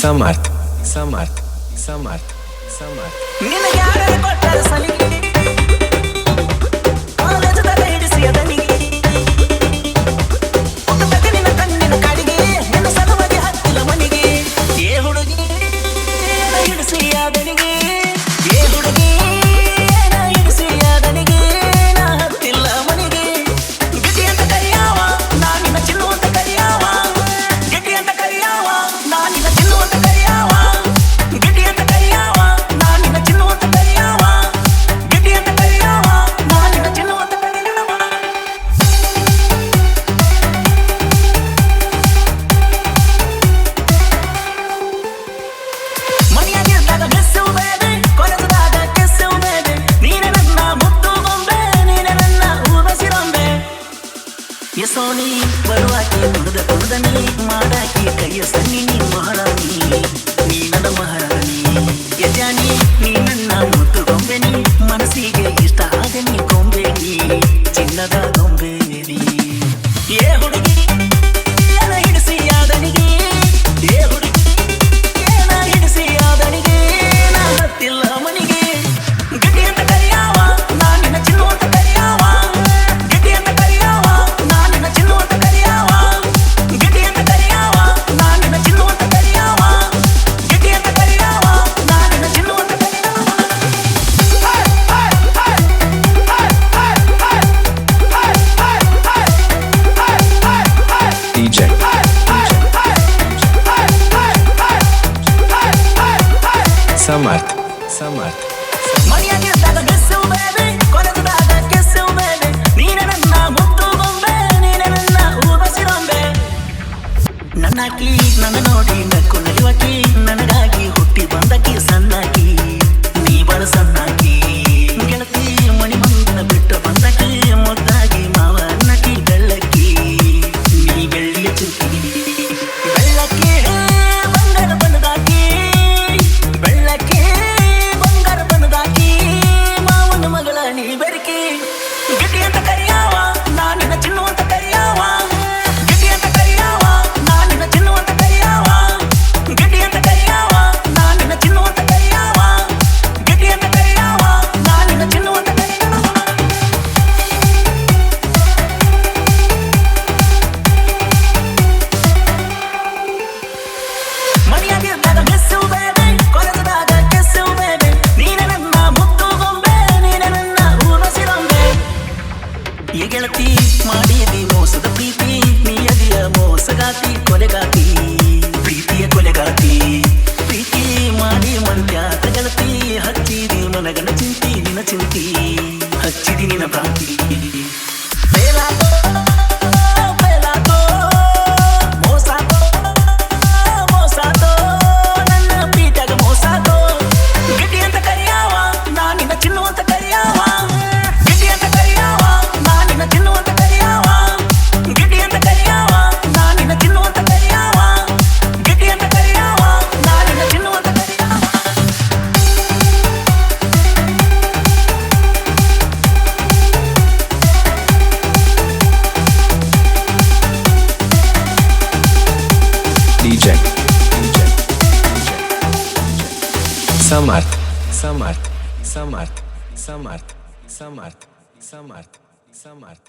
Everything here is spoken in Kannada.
ಸಮರ್ಥ ಸಮರ್ಥ ಸಮರ್ಥ ಸಮರ್ಥ ನಿನಗೆ ಯಾರು ಕೊಟ್ಟರು ಸಲಿಗೆ ಕಾಲೇಜದಾಗ ಹಿಡಿಸಿ ಅದನಿಗೆ ಒಕ್ಕತಕ್ಕೆ ನಿನ್ನ ಕಣ್ಣಿನ ಕಾಡಿಗೆ ನಿನ್ನ ಸಲುವಾಗಿ ಹತ್ತಿಲ್ಲ ಮನಿಗೆ ಏ ಹುಡುಗಿ ಹಿಡಿಸಿ ಅದನಿಗೆ ಏ ಹುಡುಗಿ ಹಿಡಿಸಿ ಅದನಿಗೆ ನಾ ಹತ್ತಿಲ್ಲ ಮನಿಗೆ ಗಿಟಿ ಅಂತ ಕರಿಯಾವ ನಾ ನಿನ್ನ ಚಿನ್ನು ಅಂತ ಕರಿಯಾವ ಗಿಟಿ ಅಂತ ಕರಿಯಾವ ನಾ ನಿನ್ನ ಚಿನ್ನು ಅಂತ ಕರಿಯಾವ ಗಿಟಿ ಅಂತ ಕರಿಯಾವ ನಾ ನಿನ್ನ ಚಿನ್ನು ಅಂತ ಕರಿಯಾವ ಗಿಟಿ ಅಂತ ಕರಿಯಾವ ನಾ ನಿನ್ನ ಚಿನ್ನು ಅಂತ ಕರಿಯಾವ ಮನೆಯಾಗಿದ್ದಾಗ ಮಿಸ್ಸು ಬೇಬಿ ಕೊರಸದಾಗ ಕಿಸ್ಸು ಬೇಬಿ ನೀನೆ ನನ್ನ ಮುದ್ದು ಗೊಂಬೆ ನೀನೆ ನನ್ನ ಹೂಬಸಿರೊಂಬೆ ಯಸೋನಿ ಬರುವಾಕಿ ತುಳಿದ ನೀ ಮಾಡಾಕಿ ಕೈಯ ಸನ್ನಿ ನೀ ಮಹಾರಾಣಿ ನೀ ನನ್ನ ಮಹಾರಾಣಿ ಯಜಾನಿ ನೀ ನನ್ನ ಮುದ್ದು ಗೊಂಬೆ ನೀ ಮನಸ್ಸಿಗೆ ಇಷ್ಟ ಆದ ನೀ ಗೊಂಬೆ ನೀ ಚಿನ್ನದ ಗೊಂಬೆ ನೀ ಏ ಹುಡುಗಿ ಏನ ಹಿಡಿಸಿ ಆದನಿಗೆ ಏ ಹುಡುಗಿ ಏನ ಹಿಡಿಸಿ ಆದನಿಗೆ ನಾ ಹತ್ತಿಲ್ಲ ಮನಿಗೆ ಗಿಟಿ ಅಂತ ಕರಿಯಾವ ನಾ ನಿನ್ನ ಚಿನ್ನು ಅಂತ ಕರಿಯಾವ ಗಿಟಿ ಅಂತ ಕರಿಯಾವ ನಾ ನಿನ್ನ ಚಿನ್ನು ಅಂತ ಕರಿಯಾವ ಗಿಟಿ ಅಂತ ಕರಿಯಾವ ನಾ ನಿನ್ನ ಚಿನ್ನು ಅಂತ ಕರಿಯಾವ ಗಿಟಿ ಅಂತ ಕರಿಯಾವ ನಾ ನಿನ್ನ ಚಿನ್ನು ಅಂತ DJ ಸಮರ್ಥ ಸಮರ್ಥ ಮನೆಯಾಗಿದ್ದಾಗ ಮಿಸ್ಸು ಬೇಬಿ ಕೊರಸದಾಗ ಕಿಸ್ಸು ಬೇಬಿ ನೀನೆ ನನ್ನ ಮುದ್ದು ಗೊಂಬೆ ನೀನೆ ನನ್ನ ಹೂಬಸಿರೊಂಬೆ ನನ್ನಾಕಿ ನನ್ನ ನೋಡಿ ನಕ್ಕು ನಲಿವಾಕಿ ನನಗಾಗಿ ಹುಟ್ಟಿ ಬಂದಕಿ ಸಣ್ಣಾಕಿ ನೀ ಬಳ ಸಣ್ಣಾಕಿ ಗೆಳತಿ ಮಣಿ ಮಂಗನ ಬಿಟ್ಟು ಬಂದಕಿ ಮುದ್ದಾಗಿ ಮಾವ ಅನ್ನಕಿ ಬೆಳ್ಳಕ್ಕಿ ನೀ ಬೆಳ್ಳಿಯ ಚುಕ್ಕಿ ಬೆಳ್ಳಕ್ಕಿ ಬಂಗಾರ ಬಣ್ಣದಾಕಿ ಬೆಳ್ಳಕ್ಕಿ ಬಂಗಾರ ಬಣ್ಣದಾಕಿ ಮಾವನ ಮಗಳ ನೀ ಬೆರಕಿ ಗಿಟಿ ಅಂತ ಕರಿಯಾವ ನಾ ನಿನ್ನ ಚಿನ್ನು ಅಂತ ಕರಿಯಾವ ಗಿಟಿ ಅಂತ ಕರಿಯಾವ ನಾ ನಿನ್ನ ಚಿನ್ನು ಅಂತ ಕರಿಯಾವ ಗಿಟಿ ಅಂತ ಕರಿಯಾವ ನಾ ನಿನ್ನ ಚಿನ್ನು ಅಂತ ಕರಿಯಾವ ಗಿಟಿ ಅಂತ ಕರಿಯಾವ ನಾ ನಿನ್ನ ಚಿನ್ನು ಅಂತ ಕರಿಯಾವ ಮನೆಯಾಗಿದ್ದಾಗ ಮಿಸ್ಸು ಬೇಬಿ ಕೊರಸದಾಗ ಕಿಸ್ಸು ಬೇಬಿ ನೀನೆ ನನ್ನ ಮುದ್ದು ಗೊಂಬೆ ನೀನೆ ನನ್ನ ಹೂಬಸಿರೊಂಬೆ ಈ ಗೆಳತಿ ಮಾಡಿದಿ ಮೋಸದ ಪ್ರೀತಿ ನೀಯದಿಯ ಮೋಸಗಾತಿ ಕೊಲೆಗಾತಿ ಪ್ರೀತಿಯ ಕೊಲೆಗಾತಿ ಪ್ರೀತಿ ಮಾಡಿ ಮಂಡ್ಯಾತ ಗೆಳತಿ ಹಚ್ಚಿದಿ ಮನಗನ ಚಿಂತಿ ನಿನ್ನ ಚಿಂತಿ ಹಚ್ಚಿದಿ ನಿನ್ನ ಭ್ರಾಂತಿ ಬೇಲಾತೋ ಬೇಲಾತೋ ಮೋಸಾತೋ ಮೋಸಾತೋ ನನ್ನ ಪ್ರೀತಿಯಾಗ ಮೋಸಾತೋ ಗಿಟಿ ಅಂತ ಕರಿಯಾವ ನಾ ನಿನ್ನ ಚಿನ್ನು ಅಂತ ಕರಿಯಾವ ಗಿಟಿ ಅಂತ ಕರಿಯಾವ ನಾ ನಿನ್ನ ಚಿನ್ನು ಅಂತ ಕರಿಯಾವ ಗಿಟಿ ಅಂತ ಕರಿಯಾವ ನಾ ನಿನ್ನ ಚಿನ್ನು ಅಂತ ಕರಿಯಾವ ಗಿಟಿ ಅಂತ ಕರಿಯಾವ ನಾ ನಿನ್ನ ಚಿನ್ನು ಅಂತ ಕರಿಯಾವ DJ ಸಮರ್ಥ ಸಮರ್ಥ ಸಮರ್ಥ ಸಮರ್ಥ ಸಮರ್ಥ ಸಮರ್ಥ ಸಮರ್ಥ